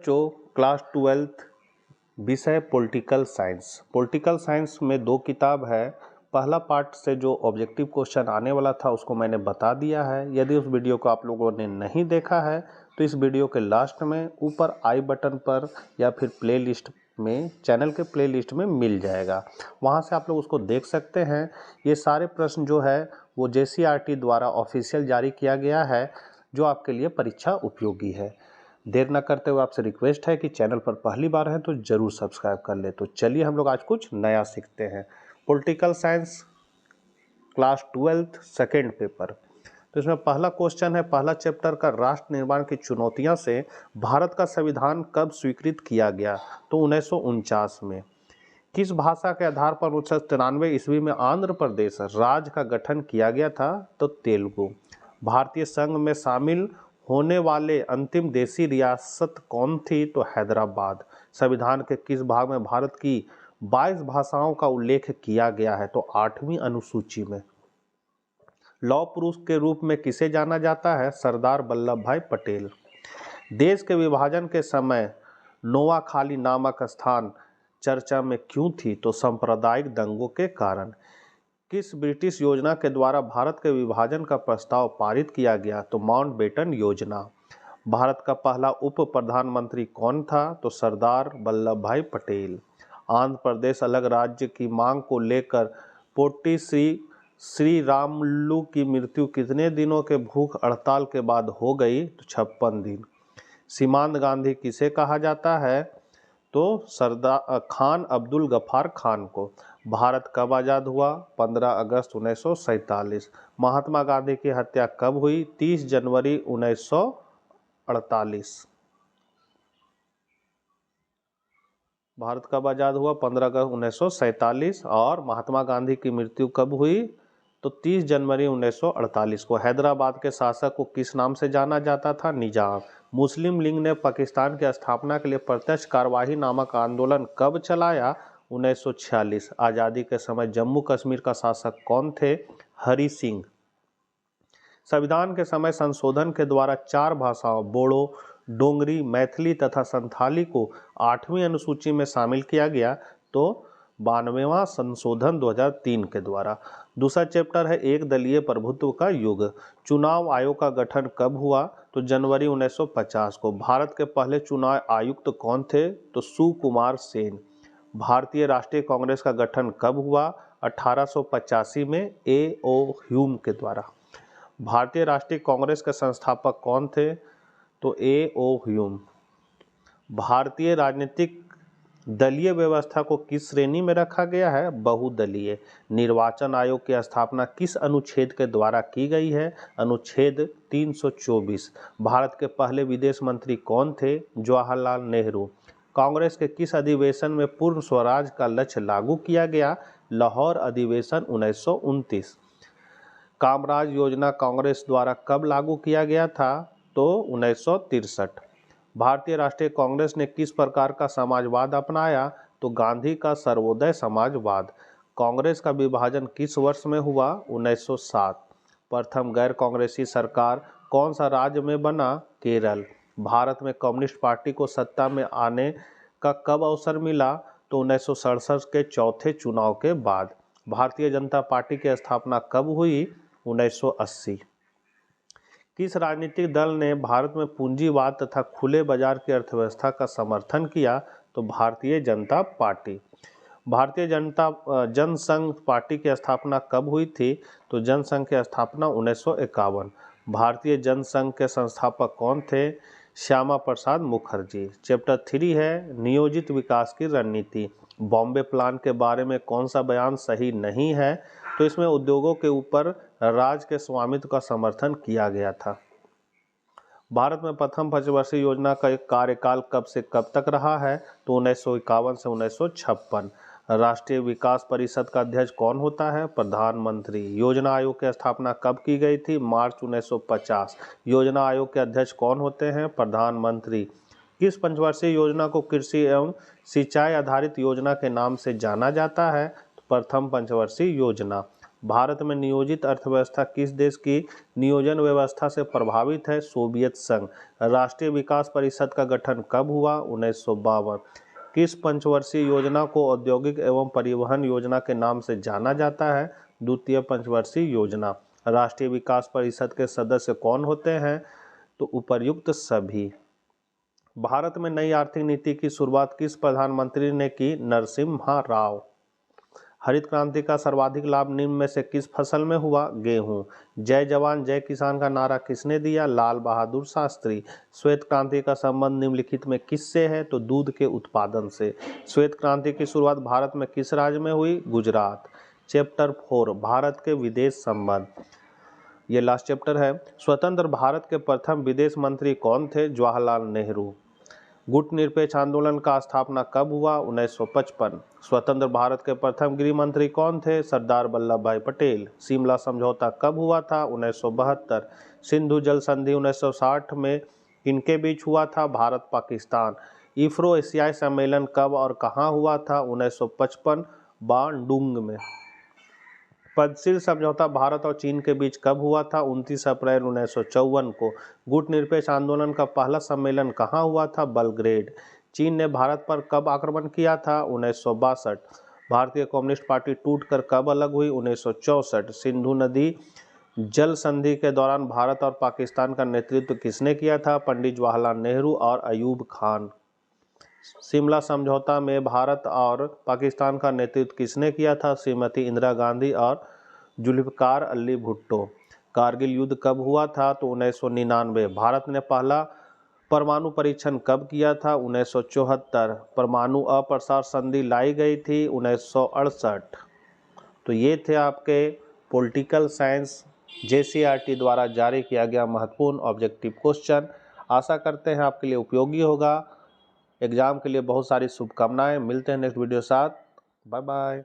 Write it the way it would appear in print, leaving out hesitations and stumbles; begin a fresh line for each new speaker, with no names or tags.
बच्चों, class 12th विषय political science. Political science में 2 किताब है। पहला पार्ट से जो ऑब्जेक्टिव क्वेश्चन आने वाला था उसको मैंने बता दिया है। यदि उस वीडियो को आप लोगों ने नहीं देखा है तो इस वीडियो के लास्ट में ऊपर आई बटन पर या फिर प्लेलिस्ट में, चैनल के प्लेलिस्ट में मिल जाएगा, वहां से आप लोग उसको देख सकते हैं। ये सारे प्रश्न जो है वो JCRT द्वारा ऑफिशियल जारी किया गया है, जो आपके लिए परीक्षा उपयोगी है। देर न करते हुए आपसे रिक्वेस्ट है कि चैनल पर पहली बार है तो जरूर सब्सक्राइब कर ले। तो चलिए हम लोग आज कुछ नया सीखते हैं। Political science class 12th second paper. तो इसमें पहला क्वेश्चन है, पहला चैप्टर का, राष्ट्र निर्माण की चुनौतियां से भारत का संविधान कब स्वीकृत किया गया? तो 1949 में। किस भाषा के आधार पर 1993 ईस्वी में आंध्र प्रदेश राज्य का गठन किया गया था? तो तेलुगु। भारतीय संघ में शामिल होने वाले अंतिम देशी रियासत कौन थी? तो हैदराबाद। संविधान के किस भाग में भारत की 22 भाषाओं का उल्लेख किया गया है? तो 8वीं अनुसूची में। लौह पुरुष के रूप में किसे जाना जाता है? सरदार वल्लभ भाई पटेल। देश के विभाजन के समय नोआखाली नामक स्थान चर्चा में क्यों थी? तो सांप्रदायिक दंगों के कारण। किस ब्रिटिश योजना के द्वारा भारत के विभाजन का प्रस्ताव पारित किया गया? तो माउंटबेटन योजना। भारत का पहला उप प्रधानमंत्री कौन था? तो सरदार वल्लभ भाई पटेल। आंध्र प्रदेश अलग राज्य की मांग को लेकर पोट्टी श्री रामुलु की मृत्यु कितने दिनों के भूख हड़ताल के बाद हो गई? तो 56 दिन। सीमांत गांधी किसे कहा जाता है? तो सरदार खान अब्दुल गफ्फार खान को। भारत कब आज़ाद हुआ? 15 अगस्त 1947। महात्मा गांधी की हत्या कब हुई? 30 जनवरी 1948। भारत कब आज़ाद हुआ? 15 अगस्त 1947। और महात्मा गांधी की मृत्यु कब हुई? तो 30 जनवरी 1948 को। हैदराबाद के शासक को किस नाम से जाना जाता था? निजाम। मुस्लिम लीग ने पाकिस्तान की स्थापना के लिए प्रत्यक्ष कार्यवाही नामक आंदोलन कब चलाया? 1946। आज़ादी के समय जम्मू कश्मीर का शासक कौन थे? हरि सिंह। संविधान के समय संशोधन के द्वारा 4 भाषाओं बोडो, डोंगरी, मैथिली तथा संथाली को 8वीं अनुसूची में शामिल किया गया। तो 92वां संशोधन 2003 के द्वारा। दूसरा चैप्टर है एक दलीय प्रभुत्व का युग। चुनाव आयोग का गठन कब हुआ? तो जनवरी 1950 को। भारत के पहले चुनाव आयुक्त कौन थे? तो सुकुमार सेन। भारतीय राष्ट्रीय कांग्रेस का गठन कब हुआ? 1885 में A.O. ह्यूम के द्वारा। भारतीय राष्ट्रीय कांग्रेस के संस्थापक कौन थे? तो A.O. ह्यूम। भारतीय राजनीतिक दलीय व्यवस्था को किस श्रेणी में रखा गया है? बहुदलीय। निर्वाचन आयोग की स्थापना किस अनुच्छेद के द्वारा की गई है? अनुच्छेद 324। भारत के पहले विदेश मंत्री कौन थे? जवाहरलाल नेहरू। कांग्रेस के किस अधिवेशन में पूर्ण स्वराज का लक्ष्य लागू किया गया? लाहौर अधिवेशन 1929। कामराज योजना कांग्रेस द्वारा कब लागू किया गया था? तो 1963। भारतीय राष्ट्रीय कांग्रेस ने किस प्रकार का समाजवाद अपनाया? तो गांधी का सर्वोदय समाजवाद। कांग्रेस का विभाजन किस वर्ष में हुआ? 1907। प्रथम गैर कांग्रेसी सरकार कौन सा राज्य में बना? केरल। भारत में कम्युनिस्ट पार्टी को सत्ता में आने का कब अवसर मिला? तो 1967 के चौथे चुनाव के बाद। भारतीय जनता पार्टी की स्थापना कब हुई? 1980। किस राजनीतिक दल ने भारत में पूंजीवाद तथा खुले बाजार की अर्थव्यवस्था का समर्थन किया? तो भारतीय जनता पार्टी। भारतीय जनसंघ पार्टी की स्थापना कब हुई थी? तो जनसंघ की स्थापना 1951। भारतीय जनसंघ के संस्थापक कौन थे? श्यामा प्रसाद मुखर्जी। चैप्टर 3 है नियोजित विकास की रणनीति। बॉम्बे प्लान के बारे में कौन सा बयान सही नहीं है? तो इसमें उद्योगों के ऊपर राज्य के स्वामित्व का समर्थन किया गया था। भारत में प्रथम पंचवर्षीय योजना का कार्यकाल कब से कब तक रहा है? तो 1951 से 1956। राष्ट्रीय विकास परिषद का अध्यक्ष कौन होता है? प्रधानमंत्री। योजना आयोग की स्थापना कब की गई थी? मार्च 1950। योजना आयोग के अध्यक्ष कौन होते हैं? प्रधानमंत्री। किस पंचवर्षीय योजना को कृषि एवं सिंचाई आधारित योजना के नाम से जाना जाता है? तो प्रथम पंचवर्षीय योजना। भारत में नियोजित अर्थव्यवस्था किस देश की नियोजन व्यवस्था से प्रभावित है? सोवियत संघ। राष्ट्रीय विकास परिषद का गठन कब हुआ? 1952। किस पंचवर्षीय योजना को औद्योगिक एवं परिवहन योजना के नाम से जाना जाता है? द्वितीय पंचवर्षीय योजना। राष्ट्रीय विकास परिषद के सदस्य कौन होते हैं? तो उपर्युक्त सभी। भारत में नई आर्थिक नीति की शुरुआत किस प्रधानमंत्री ने की? नरसिम्हा राव। हरित क्रांति का सर्वाधिक लाभ निम्न में से किस फसल में हुआ? गेहूं। जय जवान जय किसान का नारा किसने दिया? लाल बहादुर शास्त्री। श्वेत क्रांति का संबंध निम्नलिखित में किससे है? तो दूध के उत्पादन से। श्वेत क्रांति की शुरुआत भारत में किस राज्य में हुई? गुजरात। चैप्टर 4 भारत के विदेश संबंध, ये लास्ट चैप्टर है। स्वतंत्र भारत के प्रथम विदेश मंत्री कौन थे? जवाहरलाल नेहरू। गुट निरपेक्ष आंदोलन का स्थापना कब हुआ? 1955। स्वतंत्र भारत के प्रथम गृह मंत्री कौन थे? सरदार वल्लभ भाई पटेल। शिमला समझौता कब हुआ था? 1972। सिंधु जल संधि 1960 में किनके बीच हुआ था? भारत पाकिस्तान। इफ्रो एशियाई सम्मेलन कब और कहाँ हुआ था? 1955 बांडुंग में। पंचशील समझौता भारत और चीन के बीच कब हुआ था? 29 अप्रैल 1954 को। गुट निरपेक्ष आंदोलन का पहला सम्मेलन कहाँ हुआ था? बेलग्रेड। चीन ने भारत पर कब आक्रमण किया था? 1962। भारतीय कम्युनिस्ट पार्टी टूटकर कब अलग हुई? 1964। सिंधु नदी जल संधि के दौरान भारत और पाकिस्तान का नेतृत्व किसने किया था? पंडित जवाहरलाल नेहरू और अयूब खान। शिमला समझौता में भारत और पाकिस्तान का नेतृत्व किसने किया था? श्रीमती इंदिरा गांधी और जुल्फिकार अली भुट्टो। कारगिल युद्ध कब हुआ था? तो 1999। भारत ने पहला परमाणु परीक्षण कब किया था? 1974। परमाणु अप्रसार संधि लाई गई थी 1968। तो ये थे आपके पॉलिटिकल साइंस JCERT द्वारा जारी किया गया महत्वपूर्ण ऑब्जेक्टिव क्वेश्चन। आशा करते हैं आपके लिए उपयोगी होगा। एग्जाम के लिए बहुत सारी शुभकामनाएं। मिलते हैं नेक्स्ट वीडियो के साथ। Bye bye.